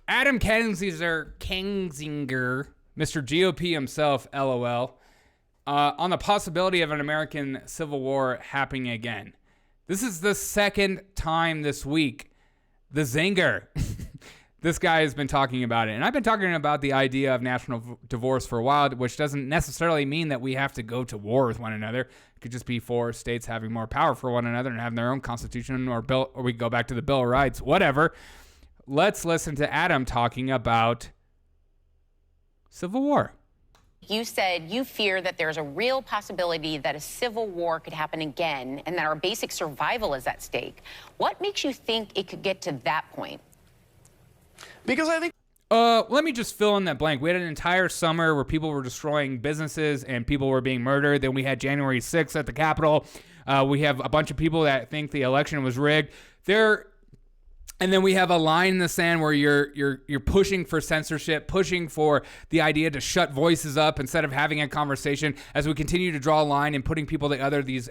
Adam Kinzinger, Mr. GOP himself, LOL, on the possibility of an American Civil War happening again. This is the second time this week. The zinger. This guy has been talking about it. And I've been talking about the idea of national divorce for a while, which doesn't necessarily mean that we have to go to war with one another. It could just be for states having more power for one another and having their own constitution or bill, or we go back to the Bill of Rights, whatever. Let's listen to Adam talking about Civil War. You said you fear that there's a real possibility that a civil war could happen again and that our basic survival is at stake. What makes you think it could get to that point? Because I think... Let me just fill in that blank. We had an entire summer where people were destroying businesses and people were being murdered. Then we had January 6th at the Capitol. We have a bunch of people that think the election was rigged. And then we have a line in the sand where you're pushing for censorship, pushing for the idea to shut voices up instead of having a conversation. As we continue to draw a line and putting people together, these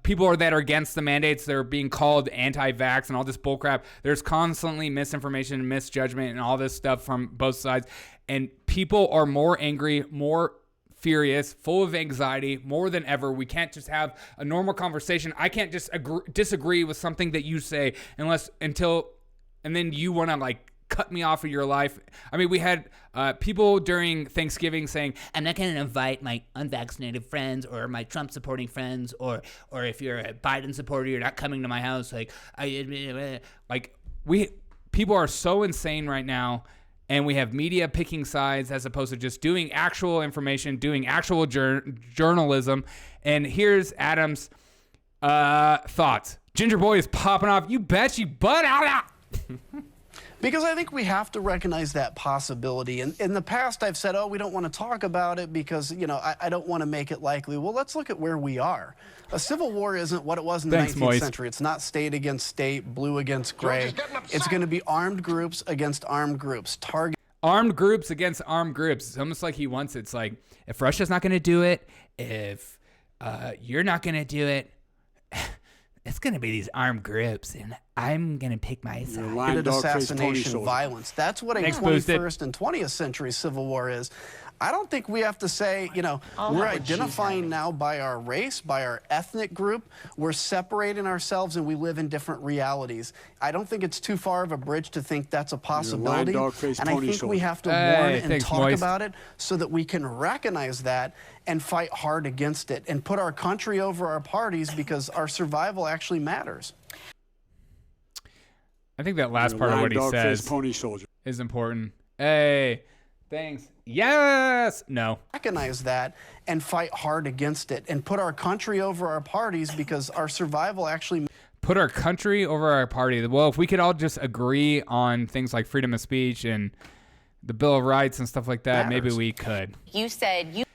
people that are against the mandates, they're being called anti-vax and all this bullcrap. There's constantly misinformation and misjudgment and all this stuff from both sides. And people are more angry, more furious, full of anxiety, more than ever. We can't just have a normal conversation. I can't just disagree with something that you say and then you want to like cut me off of your life. I mean, we had people during Thanksgiving saying, I'm not going to invite my unvaccinated friends or my Trump supporting friends, or if you're a Biden supporter, you're not coming to my house. People are so insane right now. And we have media picking sides as opposed to just doing actual information, doing actual journalism. And here's Adam's thoughts. Ginger Boy is popping off. You bet you butt out. Because I think we have to recognize that possibility. And in the past, I've said, we don't want to talk about it because, I don't want to make it likely. Well, let's look at where we are. A civil war isn't what it was in the 19th century. It's not state against state, blue against gray. It's going to be armed groups against armed groups. Armed groups against armed groups. It's almost like he wants it. It's like, if Russia's not going to do it, if you're not going to do it, it's going to be these armed groups, and I'm going to pick my side. Assassination, violence. That's what a 21st and 20th century civil war is. I don't think we have to say, we're identifying now by our race, by our ethnic group. We're separating ourselves and we live in different realities. I don't think it's too far of a bridge to think that's a possibility. And I think we have to warn and talk about it so that we can recognize that and fight hard against it and put our country over our parties because our survival actually matters. I think that last part of what he says is important. Hey, thanks. Yes. No. Recognize that and fight hard against it and put our country over our parties because our survival actually... Put our country over our party. Well, if we could all just agree on things like freedom of speech and the Bill of Rights and stuff like that, maybe we could. You said you...